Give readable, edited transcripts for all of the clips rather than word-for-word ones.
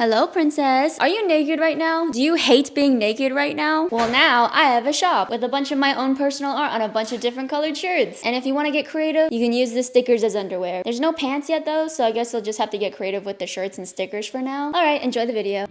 Hello, princess. Are you naked right now? Do you hate being naked right now? Well, now I have a shop with a bunch of my own personal art on a bunch of different colored shirts. And if you want to get creative, you can use the stickers as underwear. There's no pants yet though, so I guess you'll just have to get creative with the shirts and stickers for now. All right, enjoy the video.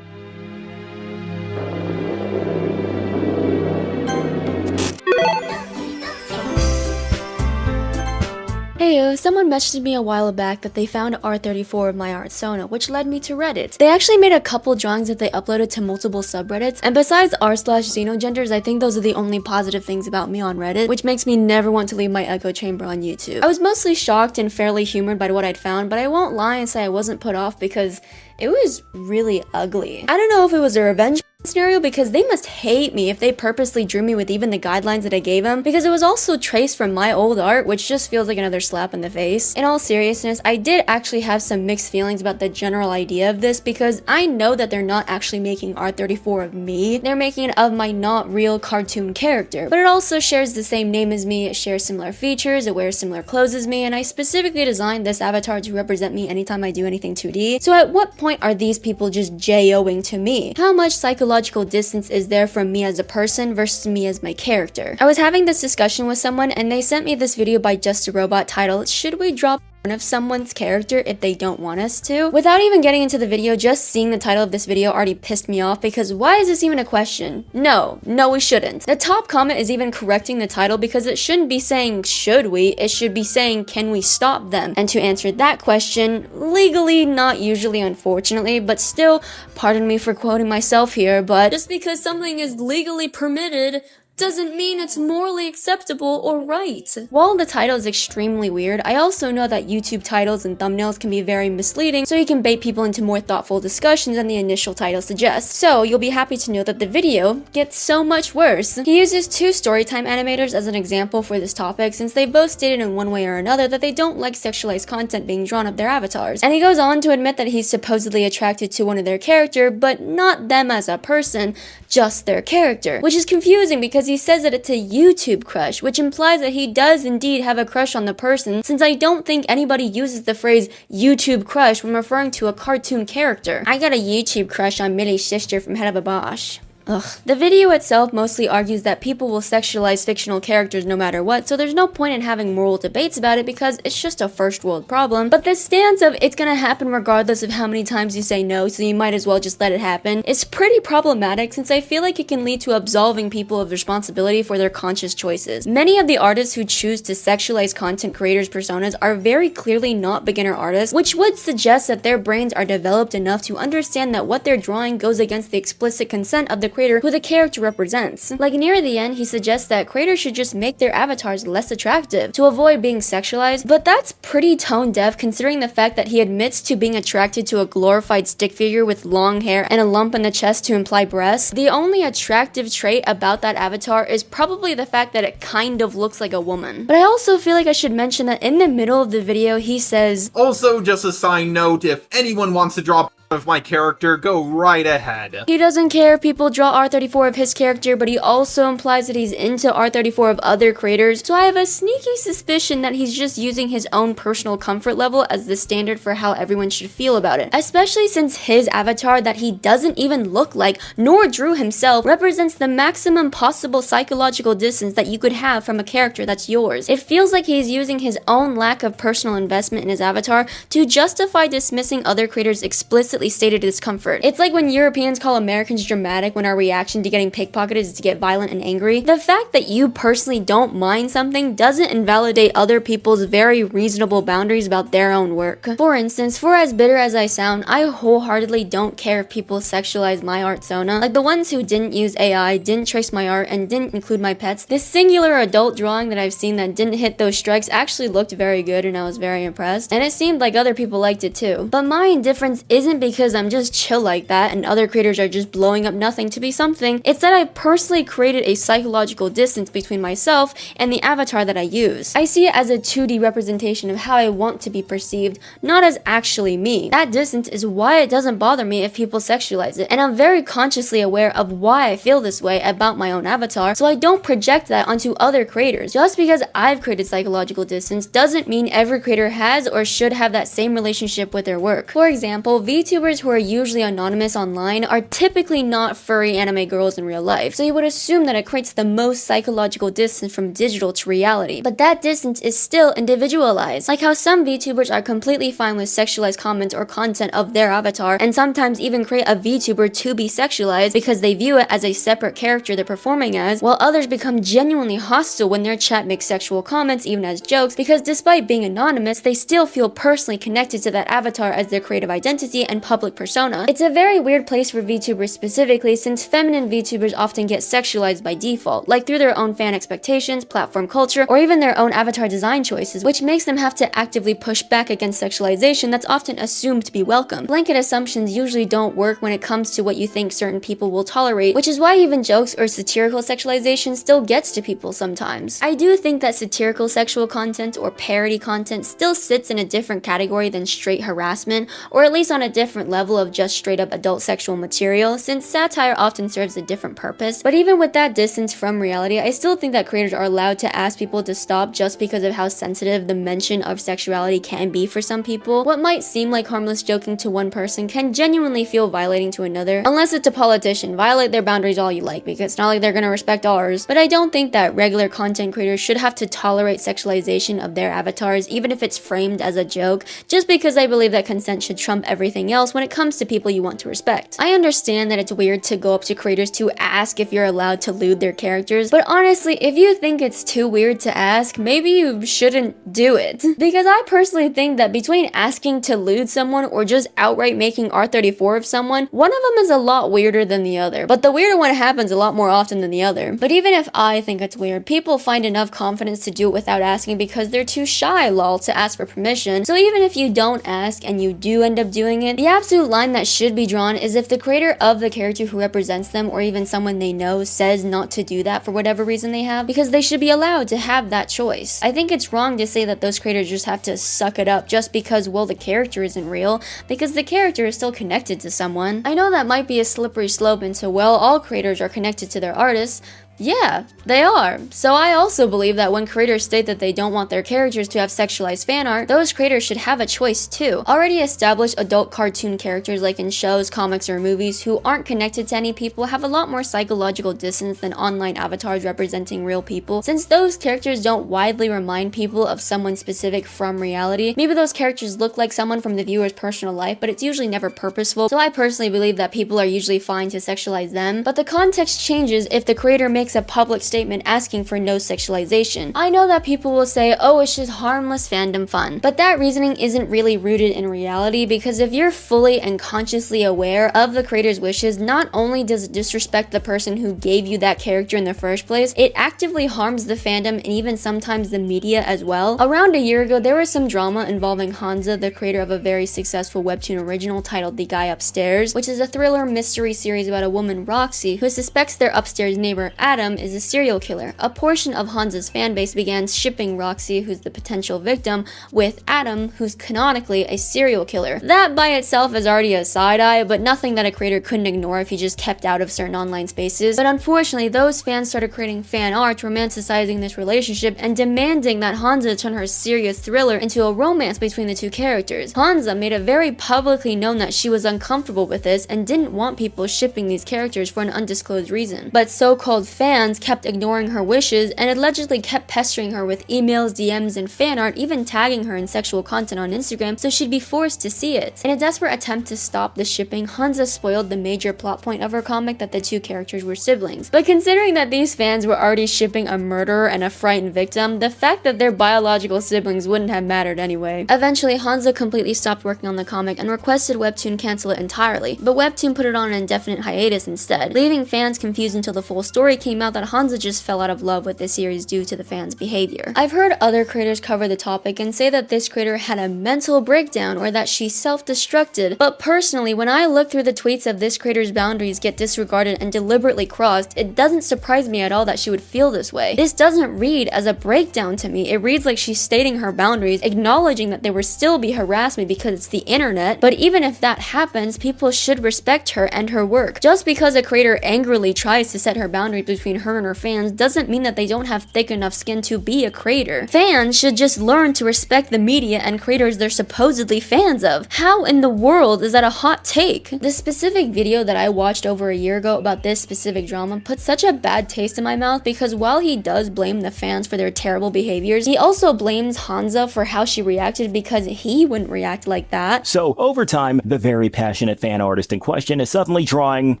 Heyo, someone messaged me a while back that they found R34 of my art Sona, which led me to Reddit. They actually made a couple drawings that they uploaded to multiple subreddits, and besides r/xenogenders, I think those are the only positive things about me on Reddit, which makes me never want to leave my echo chamber on YouTube. I was mostly shocked and fairly humored by what I'd found, but I won't lie and say I wasn't put off because it was really ugly. I don't know if it was a revenge scenario because they must hate me if they purposely drew me with even the guidelines that I gave them, because it was also traced from my old art, which just feels like another slap in the face. In all seriousness, I did actually have some mixed feelings about the general idea of this, because I know that they're not actually making R34 of me, they're making it of my not real cartoon character, but it also shares the same name as me, it shares similar features, it wears similar clothes as me, and I specifically designed this avatar to represent me anytime I do anything 2D. So at what point are these people just J-O-ing to me? How much psychological distance is there from me as a person versus me as my character? I was having this discussion with someone and they sent me this video by Just a Robot titled, "Should we drop of someone's character if they don't want us to?" Without even getting into the video, just seeing the title of this video already pissed me off, because why is this even a question? No, we shouldn't. The top comment is even correcting the title, because it shouldn't be saying should we, it should be saying can we stop them? And to answer that question, legally, not usually unfortunately, but still, pardon me for quoting myself here, but just because something is legally permitted doesn't mean it's morally acceptable or right. While the title is extremely weird, I also know that YouTube titles and thumbnails can be very misleading, so you can bait people into more thoughtful discussions than the initial title suggests. So you'll be happy to know that the video gets so much worse. He uses two storytime animators as an example for this topic, since they both stated in one way or another that they don't like sexualized content being drawn of their avatars. And he goes on to admit that he's supposedly attracted to one of their character, but not them as a person, just their character, which is confusing because he says that it's a YouTube crush, which implies that he does indeed have a crush on the person, since I don't think anybody uses the phrase YouTube crush when referring to a cartoon character. I got a YouTube crush on Millie's sister from Head of a Bosch. Ugh. The video itself mostly argues that people will sexualize fictional characters no matter what, so there's no point in having moral debates about it because it's just a first world problem. But the stance of it's gonna happen regardless of how many times you say no, so you might as well just let it happen, is pretty problematic, since I feel like it can lead to absolving people of responsibility for their conscious choices. Many of the artists who choose to sexualize content creators' personas are very clearly not beginner artists, which would suggest that their brains are developed enough to understand that what they're drawing goes against the explicit consent of the creator who the character represents. Like near the end, he suggests that creators should just make their avatars less attractive to avoid being sexualized, but that's pretty tone deaf considering the fact that he admits to being attracted to a glorified stick figure with long hair and a lump in the chest to imply breasts. The only attractive trait about that avatar is probably the fact that it kind of looks like a woman. But I also feel like I should mention that in the middle of the video, he says, "Also, just a side note, if anyone wants to drop of my character, go right ahead." He doesn't care if people draw R34 of his character, but he also implies that he's into R34 of other creators, so I have a sneaky suspicion that he's just using his own personal comfort level as the standard for how everyone should feel about it, especially since his avatar that he doesn't even look like, nor drew himself, represents the maximum possible psychological distance that you could have from a character that's yours. It feels like he's using his own lack of personal investment in his avatar to justify dismissing other creators' explicitly stated discomfort. It's like when Europeans call Americans dramatic when our reaction to getting pickpocketed is to get violent and angry. The fact that you personally don't mind something doesn't invalidate other people's very reasonable boundaries about their own work. For instance, for as bitter as I sound, I wholeheartedly don't care if people sexualize my art Sona. Like the ones who didn't use AI, didn't trace my art, and didn't include my pets. This singular adult drawing that I've seen that didn't hit those strikes actually looked very good and I was very impressed. And it seemed like other people liked it too. But my indifference isn't because I'm just chill like that and other creators are just blowing up nothing to be something. It's that I personally created a psychological distance between myself and the avatar that I use. I see it as a 2D representation of how I want to be perceived, not as actually me. That distance is why it doesn't bother me if people sexualize it, and I'm very consciously aware of why I feel this way about my own avatar, so I don't project that onto other creators. Just because I've created psychological distance doesn't mean every creator has or should have that same relationship with their work. For example, VTuber VTubers who are usually anonymous online are typically not furry anime girls in real life, so you would assume that it creates the most psychological distance from digital to reality. But that distance is still individualized, like how some VTubers are completely fine with sexualized comments or content of their avatar, and sometimes even create a VTuber to be sexualized because they view it as a separate character they're performing as, while others become genuinely hostile when their chat makes sexual comments even as jokes, because despite being anonymous, they still feel personally connected to that avatar as their creative identity and public persona. It's a very weird place for VTubers specifically, since feminine VTubers often get sexualized by default, like through their own fan expectations, platform culture, or even their own avatar design choices, which makes them have to actively push back against sexualization that's often assumed to be welcome. Blanket assumptions usually don't work when it comes to what you think certain people will tolerate, which is why even jokes or satirical sexualization still gets to people sometimes. I do think that satirical sexual content or parody content still sits in a different category than straight harassment, or at least on a different level of just straight up adult sexual material, since satire often serves a different purpose. But even with that distance from reality, I still think that creators are allowed to ask people to stop just because of how sensitive the mention of sexuality can be for some people. What might seem like harmless joking to one person can genuinely feel violating to another. Unless it's a politician, violate their boundaries all you like, because it's not like they're gonna respect ours. But I don't think that regular content creators should have to tolerate sexualization of their avatars, even if it's framed as a joke, just because I believe that consent should trump everything else when it comes to people you want to respect. I understand that it's weird to go up to creators to ask if you're allowed to lewd their characters, but honestly, if you think it's too weird to ask, maybe you shouldn't do it. Because I personally think that between asking to lewd someone or just outright making R34 of someone, one of them is a lot weirder than the other. But the weirder one happens a lot more often than the other. But even if I think it's weird, people find enough confidence to do it without asking because they're too shy, lol, to ask for permission. So even if you don't ask and you do end up doing it, the absolute line that should be drawn is if the creator of the character who represents them or even someone they know says not to do that for whatever reason they have, because they should be allowed to have that choice. I think it's wrong to say that those creators just have to suck it up just because, well, the character isn't real, because the character is still connected to someone. I know that might be a slippery slope into, well, all creators are connected to their artists. Yeah, they are. So I also believe that when creators state that they don't want their characters to have sexualized fan art, those creators should have a choice too. Already established adult cartoon characters like in shows, comics, or movies who aren't connected to any people have a lot more psychological distance than online avatars representing real people, since those characters don't widely remind people of someone specific from reality. Maybe those characters look like someone from the viewer's personal life, but it's usually never purposeful, so I personally believe that people are usually fine to sexualize them, but the context changes if the creator makes a public statement asking for no sexualization. I know that people will say, oh, it's just harmless fandom fun, but that reasoning isn't really rooted in reality, because if you're fully and consciously aware of the creator's wishes, not only does it disrespect the person who gave you that character in the first place, it actively harms the fandom and even sometimes the media as well. Around a year ago, there was some drama involving Hanza, the creator of a very successful webtoon original titled The Guy Upstairs, which is a thriller mystery series about a woman, Roxy, who suspects their upstairs neighbor, Adam, is a serial killer. A portion of Hanza's fanbase began shipping Roxy, who's the potential victim, with Adam, who's canonically a serial killer. That by itself is already a side-eye, but nothing that a creator couldn't ignore if he just kept out of certain online spaces. But unfortunately, those fans started creating fan art romanticizing this relationship and demanding that Hanza turn her serious thriller into a romance between the two characters. Hanza made it very publicly known that she was uncomfortable with this and didn't want people shipping these characters for an undisclosed reason. But so-called fans kept ignoring her wishes and allegedly kept pestering her with emails, DMs, and fan art, even tagging her in sexual content on Instagram so she'd be forced to see it. In a desperate attempt to stop the shipping, Hanza spoiled the major plot point of her comic that the two characters were siblings. But considering that these fans were already shipping a murderer and a frightened victim, the fact that they're biological siblings wouldn't have mattered anyway. Eventually, Hanza completely stopped working on the comic and requested Webtoon cancel it entirely, but Webtoon put it on an indefinite hiatus instead, leaving fans confused until the full story came out that Hanza just fell out of love with the series due to the fans' behavior. I've heard other creators cover the topic and say that this creator had a mental breakdown or that she self-destructed, but personally, when I look through the tweets of this creator's boundaries get disregarded and deliberately crossed, it doesn't surprise me at all that she would feel this way. This doesn't read as a breakdown to me. It reads like she's stating her boundaries, acknowledging that there will still be harassment because it's the internet, but even if that happens, people should respect her and her work. Just because a creator angrily tries to set her boundaries between her and her fans doesn't mean that they don't have thick enough skin to be a creator. Fans should just learn to respect the media and creators they're supposedly fans of. How in the world is that a hot take? The specific video that I watched over a year ago about this specific drama put such a bad taste in my mouth because while he does blame the fans for their terrible behaviors, he also blames Hanza for how she reacted because he wouldn't react like that. So, over time, the very passionate fan artist in question is suddenly drawing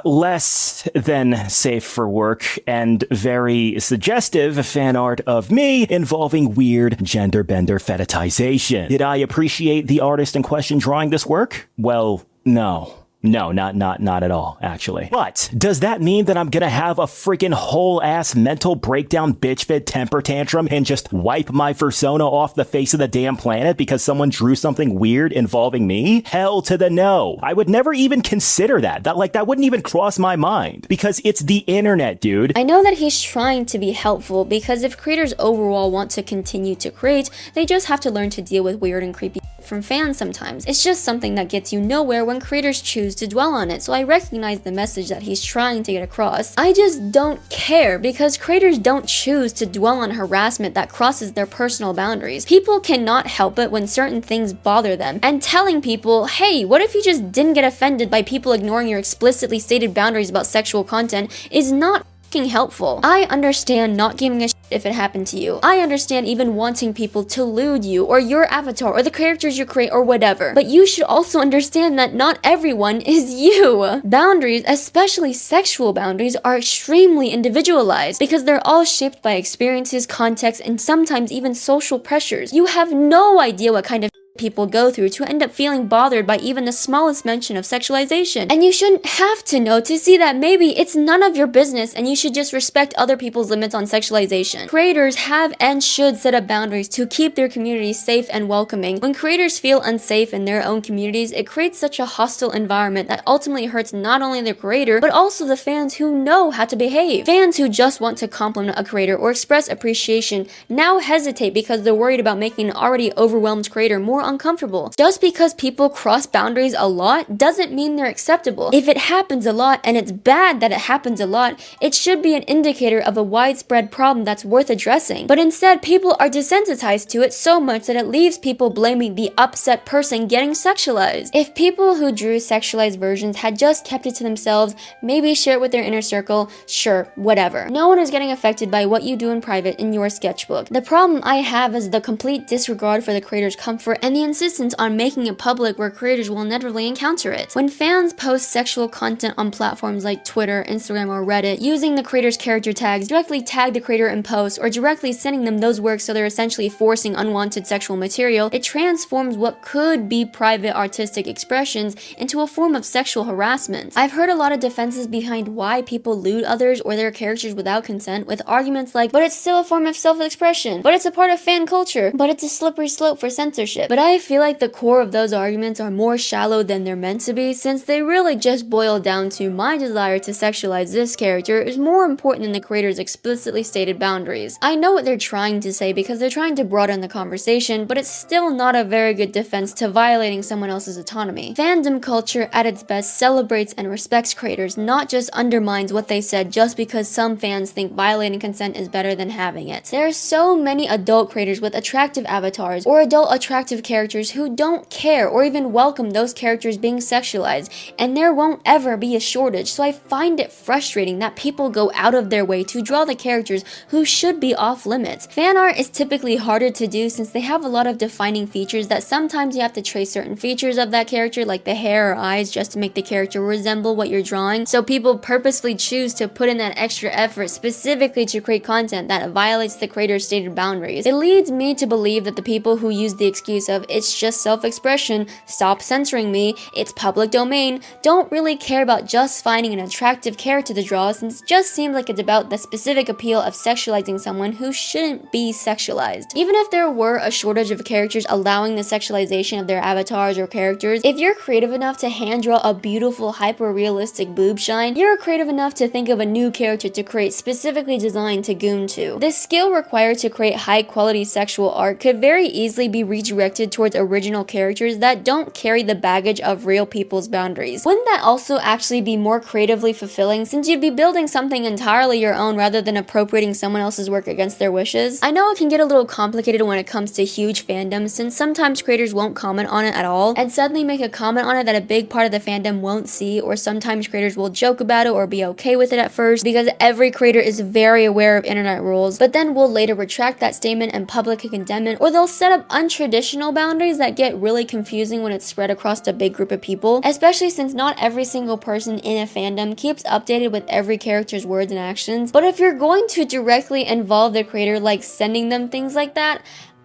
less than safe for work and very suggestive fan art of me involving weird gender bender fetishization. Did I appreciate the artist in question drawing this work? Well, no. No, not at all, actually. But does that mean that I'm gonna have a freaking whole ass mental breakdown bitch fit temper tantrum and just wipe my persona off the face of the damn planet because someone drew something weird involving me? Hell to the no. I would never even consider that. That wouldn't even cross my mind because it's the internet, dude. I know that he's trying to be helpful because if creators overall want to continue to create, they just have to learn to deal with weird and creepy from fans sometimes. It's just something that gets you nowhere when creators choose to dwell on it, so I recognize the message that he's trying to get across. I just don't care because creators don't choose to dwell on harassment that crosses their personal boundaries. People cannot help it when certain things bother them, and telling people, hey, what if you just didn't get offended by people ignoring your explicitly stated boundaries about sexual content is not helpful. I understand not giving a shit if it happened to you. I understand even wanting people to lewd you or your avatar or the characters you create or whatever. But you should also understand that not everyone is you. Boundaries, especially sexual boundaries, are extremely individualized because they're all shaped by experiences, context, and sometimes even social pressures. You have no idea what kind of people go through to end up feeling bothered by even the smallest mention of sexualization. And you shouldn't have to know to see that maybe it's none of your business and you should just respect other people's limits on sexualization. Creators have and should set up boundaries to keep their communities safe and welcoming. When creators feel unsafe in their own communities, it creates such a hostile environment that ultimately hurts not only the creator, but also the fans who know how to behave. Fans who just want to compliment a creator or express appreciation now hesitate because they're worried about making an already overwhelmed creator more uncomfortable. Just because people cross boundaries a lot doesn't mean they're acceptable. If it happens a lot and it's bad that it happens a lot, it should be an indicator of a widespread problem that's worth addressing. But instead, people are desensitized to it so much that it leaves people blaming the upset person getting sexualized. If people who drew sexualized versions had just kept it to themselves, maybe share it with their inner circle, sure, whatever. No one is getting affected by what you do in private in your sketchbook. The problem I have is the complete disregard for the creator's comfort and the insistence on making it public where creators will inevitably encounter it. When fans post sexual content on platforms like Twitter, Instagram, or Reddit, using the creator's character tags, directly tag the creator in posts, or directly sending them those works so they're essentially forcing unwanted sexual material, it transforms what could be private artistic expressions into a form of sexual harassment. I've heard a lot of defenses behind why people lewd others or their characters without consent, with arguments like, but it's still a form of self-expression, but it's a part of fan culture, but it's a slippery slope for censorship. But I feel like the core of those arguments are more shallow than they're meant to be, since they really just boil down to my desire to sexualize this character is more important than the creator's explicitly stated boundaries. I know what they're trying to say because they're trying to broaden the conversation, but it's still not a very good defense to violating someone else's autonomy. Fandom culture at its best celebrates and respects creators, not just undermines what they said just because some fans think violating consent is better than having it. There are so many adult creators with attractive avatars or adult attractive characters who don't care or even welcome those characters being sexualized, and there won't ever be a shortage, so I find it frustrating that people go out of their way to draw the characters who should be off limits. Fan art is typically harder to do since they have a lot of defining features that sometimes you have to trace certain features of that character like the hair or eyes just to make the character resemble what you're drawing, so people purposefully choose to put in that extra effort specifically to create content that violates the creator's stated boundaries. It leads me to believe that the people who use the excuse of it's just self-expression, stop censoring me, it's public domain, don't really care about just finding an attractive character to draw, since it just seems like it's about the specific appeal of sexualizing someone who shouldn't be sexualized. Even if there were a shortage of characters allowing the sexualization of their avatars or characters, if you're creative enough to hand draw a beautiful hyper-realistic boob shine, you're creative enough to think of a new character to create specifically designed to goon to. The skill required to create high-quality sexual art could very easily be redirected towards original characters that don't carry the baggage of real people's boundaries. Wouldn't that also actually be more creatively fulfilling, since you'd be building something entirely your own rather than appropriating someone else's work against their wishes? I know it can get a little complicated when it comes to huge fandoms, since sometimes creators won't comment on it at all, and suddenly make a comment on it that a big part of the fandom won't see, or sometimes creators will joke about it or be okay with it at first because every creator is very aware of internet rules, but then will later retract that statement and publicly condemn it, or they'll set up untraditional boundaries that get really confusing when it's spread across a big group of people, especially since not every single person in a fandom keeps updated with every character's words and actions. But if you're going to directly involve the creator, like sending them things like that,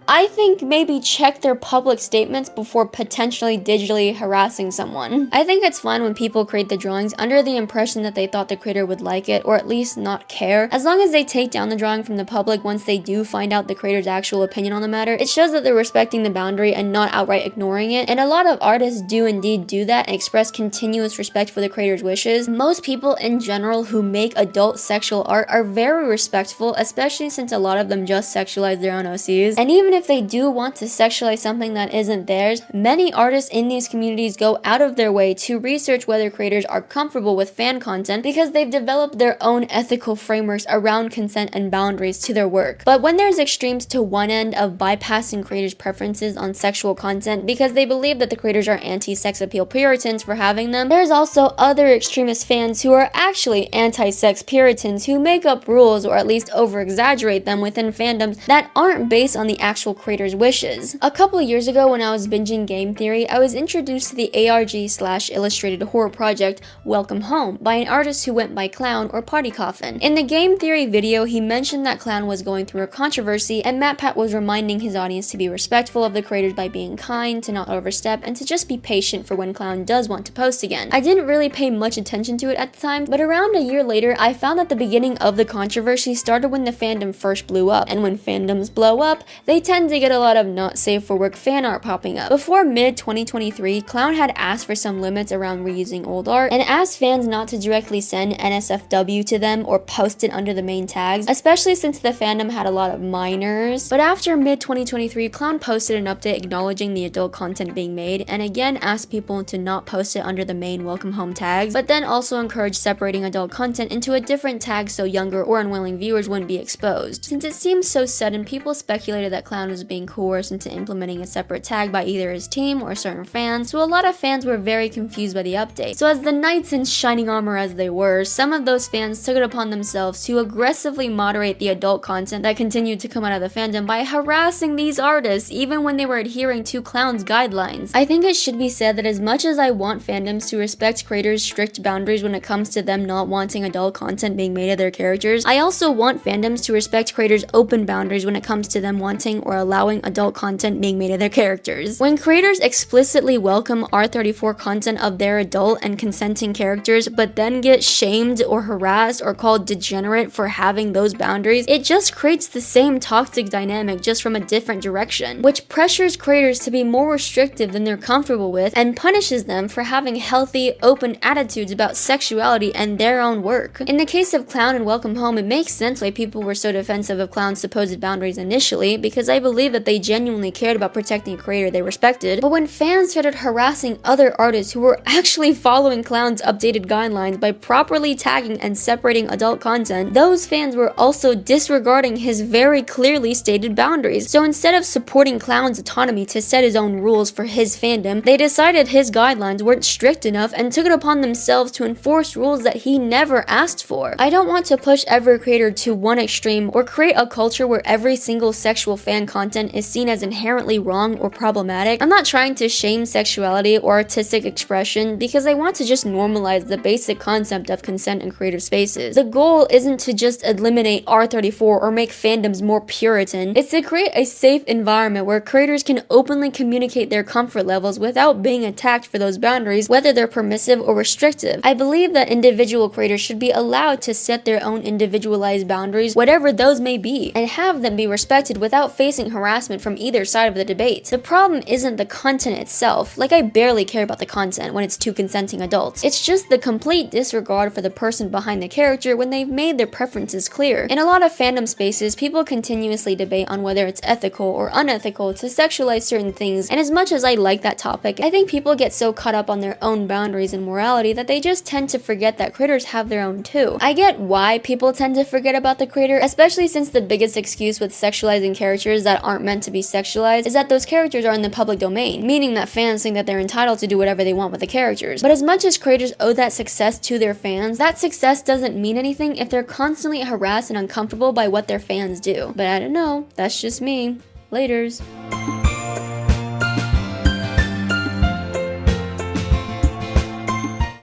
I think maybe check their public statements before potentially digitally harassing someone. I think it's fine when people create the drawings under the impression that they thought the creator would like it, or at least not care. As long as they take down the drawing from the public once they do find out the creator's actual opinion on the matter, it shows that they're respecting the boundary and not outright ignoring it. And a lot of artists do indeed do that and express continuous respect for the creator's wishes. Most people in general who make adult sexual art are very respectful, especially since a lot of them just sexualize their own OCs. And even if they do want to sexualize something that isn't theirs, many artists in these communities go out of their way to research whether creators are comfortable with fan content because they've developed their own ethical frameworks around consent and boundaries to their work. But when there's extremes to one end of bypassing creators' preferences on sexual content because they believe that the creators are anti-sex appeal Puritans for having them, there's also other extremist fans who are actually anti-sex Puritans who make up rules or at least over-exaggerate them within fandoms that aren't based on the actual creator's wishes. A couple of years ago when I was binging game theory, I was introduced to the ARG/illustrated horror project Welcome Home by an artist who went by Clown or Party Coffin. In the game theory video, he mentioned that Clown was going through a controversy and MatPat was reminding his audience to be respectful of the creators by being kind, to not overstep, and to just be patient for when Clown does want to post again. I didn't really pay much attention to it at the time, but around a year later, I found that the beginning of the controversy started when the fandom first blew up, and when fandoms blow up, they tend to get a lot of not safe for work fan art popping up. Before mid-2023, Clown had asked for some limits around reusing old art and asked fans not to directly send NSFW to them or post it under the main tags, especially since the fandom had a lot of minors. But after mid-2023, Clown posted an update acknowledging the adult content being made and again asked people to not post it under the main Welcome Home tags, but then also encouraged separating adult content into a different tag so younger or unwilling viewers wouldn't be exposed. Since it seemed so sudden, people speculated that Clown was being coerced into implementing a separate tag by either his team or certain fans, so a lot of fans were very confused by the update. So as the knights in shining armor as they were, some of those fans took it upon themselves to aggressively moderate the adult content that continued to come out of the fandom by harassing these artists even when they were adhering to Clown's guidelines. I think it should be said that as much as I want fandoms to respect creators' strict boundaries when it comes to them not wanting adult content being made of their characters, I also want fandoms to respect creators' open boundaries when it comes to them wanting or allowing adult content being made of their characters. When creators explicitly welcome R34 content of their adult and consenting characters, but then get shamed or harassed or called degenerate for having those boundaries, it just creates the same toxic dynamic just from a different direction, which pressures creators to be more restrictive than they're comfortable with and punishes them for having healthy, open attitudes about sexuality and their own work. In the case of Clown and Welcome Home, it makes sense why people were so defensive of Clown's supposed boundaries initially, because I believe that they genuinely cared about protecting a creator they respected. But when fans started harassing other artists who were actually following Clown's updated guidelines by properly tagging and separating adult content, those fans were also disregarding his very clearly stated boundaries. So instead of supporting Clown's autonomy to set his own rules for his fandom, they decided his guidelines weren't strict enough and took it upon themselves to enforce rules that he never asked for. I don't want to push every creator to one extreme or create a culture where every single sexual fan content is seen as inherently wrong or problematic. I'm not trying to shame sexuality or artistic expression because I want to just normalize the basic concept of consent in creative spaces. The goal isn't to just eliminate R34 or make fandoms more Puritan. It's to create a safe environment where creators can openly communicate their comfort levels without being attacked for those boundaries, whether they're permissive or restrictive. I believe that individual creators should be allowed to set their own individualized boundaries, whatever those may be, and have them be respected without facing facing harassment from either side of the debate. The problem isn't the content itself, like I barely care about the content when it's two consenting adults. It's just the complete disregard for the person behind the character when they've made their preferences clear. In a lot of fandom spaces, people continuously debate on whether it's ethical or unethical to sexualize certain things, and as much as I like that topic, I think people get so caught up on their own boundaries and morality that they just tend to forget that creators have their own too. I get why people tend to forget about the creator, especially since the biggest excuse with sexualizing characters that aren't meant to be sexualized is that those characters are in the public domain, meaning that fans think that they're entitled to do whatever they want with the characters. But as much as creators owe that success to their fans, that success doesn't mean anything if they're constantly harassed and uncomfortable by what their fans do. But I don't know, that's just me. Laters.